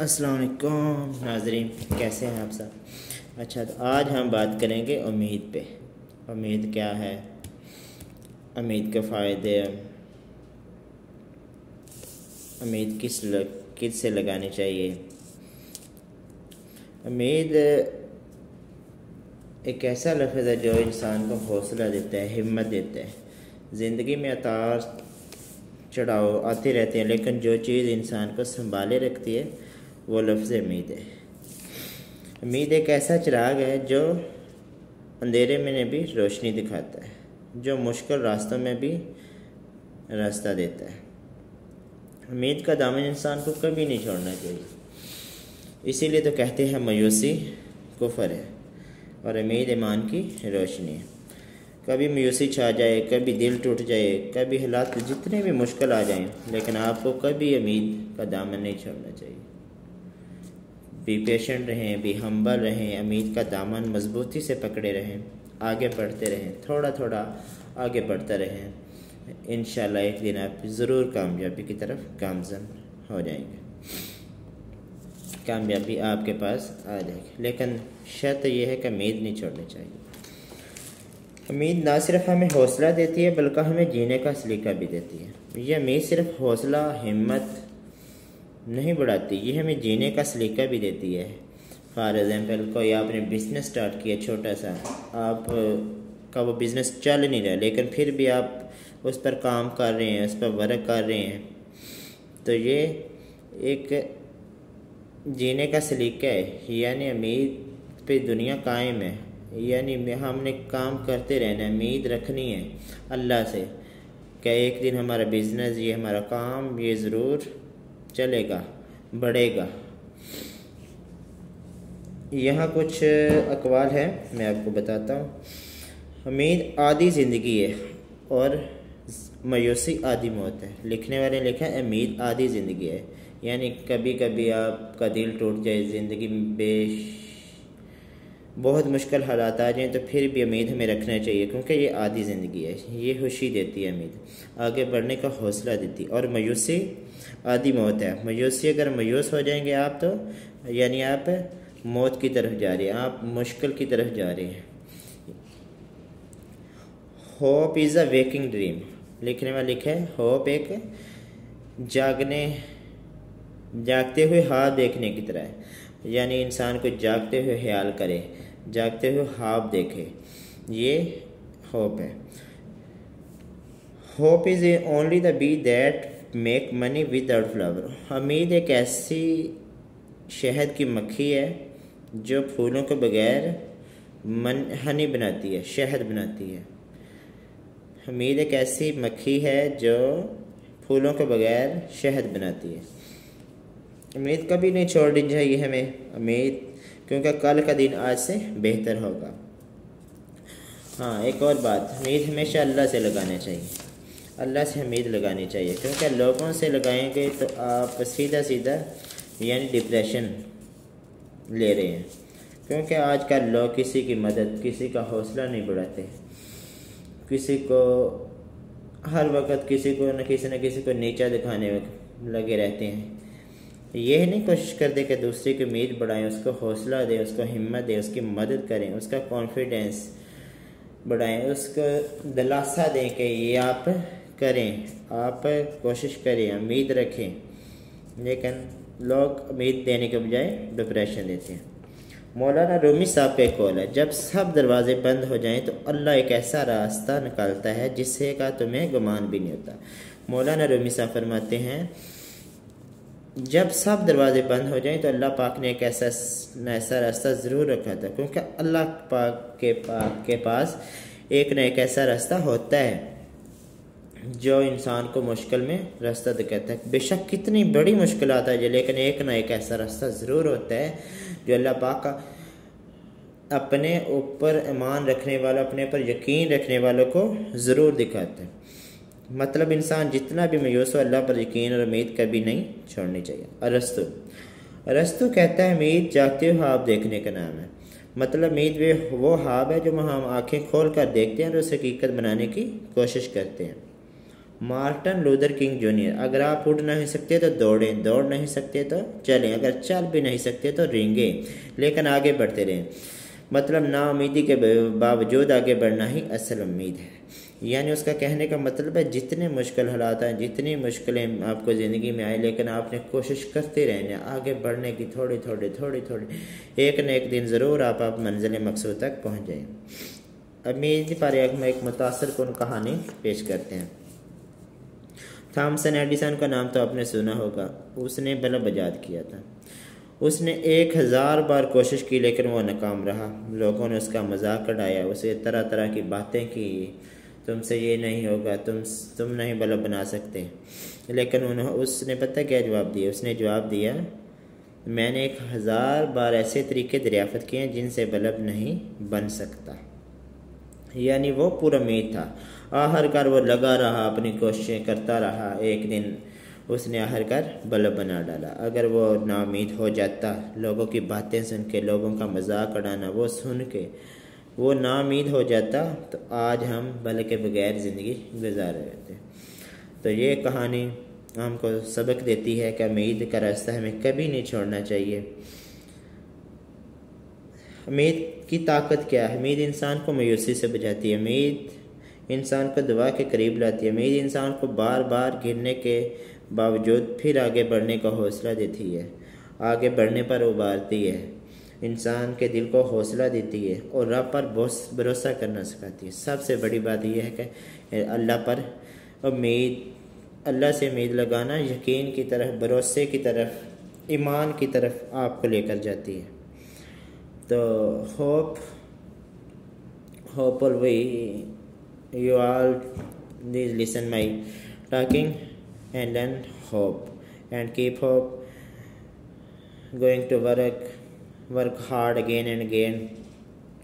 अस्सलाम वालेकुम नाज़रीन, कैसे हैं आप सब। अच्छा, तो आज हम बात करेंगे उम्मीद पे। उम्मीद क्या है, उम्मीद के फ़ायदे, उम्मीद किस से लगानी चाहिए। उम्मीद एक ऐसा लफ्ज़ है जो इंसान को हौसला देता है, हिम्मत देता है। ज़िंदगी में उतार चढ़ाव आते रहते हैं, लेकिन जो चीज़ इंसान को संभाले रखती है वो लफ्ज़ उम्मीद है। उम्मीद एक ऐसा चिराग है जो अंधेरे में भी रोशनी दिखाता है, जो मुश्किल रास्तों में भी रास्ता देता है। उम्मीद का दामन इंसान को कभी नहीं छोड़ना चाहिए। इसीलिए तो कहते हैं मायूसी कुफ्र है और उम्मीद ईमान की रोशनी है। कभी मायूसी छा जाए, कभी दिल टूट जाए, कभी हालात जितने भी मुश्किल आ जाएं, लेकिन आपको कभी उम्मीद का दामन नहीं छोड़ना चाहिए। बी पेशेंट रहें, बी हम्बल रहें, उम्मीद का दामन मजबूती से पकड़े रहें, आगे बढ़ते रहें, थोड़ा थोड़ा आगे बढ़ते रहें। इंशाल्लाह एक दिन आप ज़रूर कामयाबी की तरफ गामज़न हो जाएंगे, कामयाबी आपके पास आ जाएगी। लेकिन शर्त यह है कि उम्मीद नहीं छोड़नी चाहिए। उम्मीद ना सिर्फ हमें हौसला देती है बल्कि हमें जीने का सलीका भी देती है। यह उम्मीद सिर्फ हौसला हिम्मत नहीं बढ़ाती, ये हमें जीने का सलीका भी देती है। फॉर एग्ज़ाम्पल, कोई आपने बिज़नेस स्टार्ट किया छोटा सा, आप का वो बिज़नेस चल नहीं रहा, लेकिन फिर भी आप उस पर काम कर रहे हैं, उस पर वर्क कर रहे हैं, तो ये एक जीने का सलीका है। यानी उम्मीद पे दुनिया कायम है। यानी हमने काम करते रहना है, उम्मीद रखनी है अल्लाह से कि एक दिन हमारा बिज़नेस, ये हमारा काम, ये ज़रूर चलेगा, बढ़ेगा। यहाँ कुछ अक़वाल है, मैं आपको बताता हूँ। उम्मीद आधी ज़िंदगी है और मायूसी आधी मौत है। लिखने वाले लिखा है उम्मीद आधी ज़िंदगी है। यानी कभी कभी आपका दिल टूट जाए, ज़िंदगी में बहुत मुश्किल हालात आ जाएं, तो फिर भी उम्मीद हमें रखना चाहिए, क्योंकि ये आधी ज़िंदगी है। ये खुशी देती है, उम्मीद आगे बढ़ने का हौसला देती है। और मायूसी आधी मौत है। मायूसी, अगर मायूस हो जाएंगे आप, तो यानी आप मौत की तरफ जा रहे हैं, आप मुश्किल की तरफ जा रहे हैं। Hope is a waking dream. लिखने में लिखा है होप एक जागते हुए ख्वाब देखने की तरह है। यानी इंसान को जागते हुए ख्याल करे, जागते हुए ख्वाब देखे, ये होप है। Hope is only the bee that make money without flower. उम्मीद एक ऐसी शहद की मक्खी है जो फूलों के बगैर हनी बनाती है, शहद बनाती है। उम्मीद एक ऐसी मक्खी है जो फूलों के बगैर शहद बनाती है। उम्मीद कभी नहीं छोड़नी चाहिए हमें, उम्मीद, क्योंकि कल का दिन आज से बेहतर होगा। हाँ, एक और बात, उम्मीद हमेशा अल्लाह से लगाना चाहिए। अल्लाह से उम्मीद लगानी चाहिए, क्योंकि लोगों से लगाएंगे तो आप सीधा सीधा यानी डिप्रेशन ले रहे हैं। क्योंकि आजकल लोग किसी की मदद, किसी का हौसला नहीं बढ़ाते, किसी को हर वक्त किसी न किसी को नीचा दिखाने में लगे रहते हैं। यह नहीं कोशिश करते कि दूसरे की उम्मीद बढ़ाएं, उसको हौसला दें, उसको हिम्मत दें, उसकी मदद करें, उसका कॉन्फिडेंस बढ़ाएं, उसको दिलासा दें कि ये आप करें, आप कोशिश करें, उम्मीद रखें। लेकिन लोग उम्मीद देने के बजाय डिप्रेशन देते हैं। मौलाना रूमी साहब का एक कौल है, जब सब दरवाजे बंद हो जाएं तो अल्लाह एक ऐसा रास्ता निकालता है जिससे का तुम्हें गुमान भी नहीं होता। मौलाना रूमी साहब फरमाते हैं, जब सब दरवाजे बंद हो जाएं तो अल्लाह पाक ने एक ऐसा रास्ता ज़रूर रखा था, क्योंकि अल्लाह पाक के पास एक न एक ऐसा रास्ता होता है जो इंसान को मुश्किल में रास्ता दिखाता है। बेशक कितनी बड़ी मुश्किल आता है, लेकिन एक ना एक ऐसा रास्ता ज़रूर होता है जो अल्लाह पाक का अपने ऊपर ईमान रखने वालों, अपने ऊपर यकीन रखने वालों को ज़रूर दिखाता है। मतलब इंसान जितना भी मायूस हो, अल्लाह पर यकीन और उम्मीद कभी नहीं छोड़नी चाहिए। अरस्तु कहता है उम्मीद जागते हुए ख्वाब देखने का नाम है। मतलब उम्मीद वो ख्वाब है जो हम आंखें खोल कर देखते हैं और उसे हकीकत बनाने की कोशिश करते हैं। मार्टिन लूथर किंग जूनियर, अगर आप उड़ नहीं सकते तो दौड़ें, दौड़ नहीं सकते तो चलें, अगर चल भी नहीं सकते तो रेंगें, लेकिन आगे बढ़ते रहें। मतलब नाउमीदी के बावजूद आगे बढ़ना ही असल उम्मीद है। यानी उसका कहने का मतलब है जितने मुश्किल हालात हैं, जितनी मुश्किलें आपको ज़िंदगी में आए, लेकिन आपने कोशिश करते रहना आगे बढ़ने की, थोड़ी थोड़ी एक न एक दिन ज़रूर आप मंजिल मकसूद तक पहुँच जाएँ। उम्मीद पर एक मुतासर कुन कहानी पेश करते हैं। थॉमसन एडिसन का नाम तो आपने सुना होगा। उसने बल्ब इजाद किया था। उसने 1000 बार कोशिश की लेकिन वो नाकाम रहा। लोगों ने उसका मजाक उड़ाया, उसे तरह तरह की बातें की, तुमसे ये नहीं होगा, तुम नहीं बल्ब बना सकते। लेकिन उसने पता क्या जवाब दिया? उसने जवाब दिया, मैंने 1000 बार ऐसे तरीके दरियाफ्त किए हैं जिनसे बल्ब नहीं बन सकता। यानी वो पुरुम्मीद था। आखिरकार वो लगा रहा, अपनी कोशिशें करता रहा। एक दिन उसने आखिरकार बल्ब बना डाला। अगर वो नाउमीद हो जाता, लोगों की बातें सुन के, लोगों का मजाक उड़ाना वो सुन के वो नाउमीद हो जाता, तो आज हम बल्ब के बगैर ज़िंदगी गुजार रहे होते। तो ये कहानी हमको सबक देती है कि उम्मीद का रास्ता हमें कभी नहीं छोड़ना चाहिए। उम्मीद की ताकत क्या है? उम्मीद इंसान को मायूसी से बचाती है। उम्मीद इंसान को दुआ के करीब लाती है। उम्मीद इंसान को बार बार गिरने के बावजूद फिर आगे बढ़ने का हौसला देती है, आगे बढ़ने पर उभारती है, इंसान के दिल को हौसला देती है और रब पर भरोसा करना सिखाती है। सबसे बड़ी बात यह है कि अल्लाह पर उम्मीद, अल्लाह से उम्मीद लगाना यकीन की तरफ, भरोसे की तरफ, ईमान की तरफ आपको लेकर जाती है। तो hopeful you all please listen my talking and then hope and keep hope, going to work hard again and again,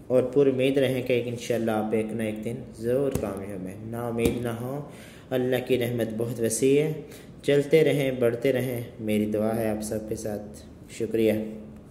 और पूरी उम्मीद रहें कि इंशाल्लाह आप एक ना एक दिन ज़रूर कामयाब हैं। ना उम्मीद ना हो, अल्लाह की रहमत बहुत वसी है। चलते रहें, बढ़ते रहें, मेरी दुआ है आप सबके साथ। शुक्रिया।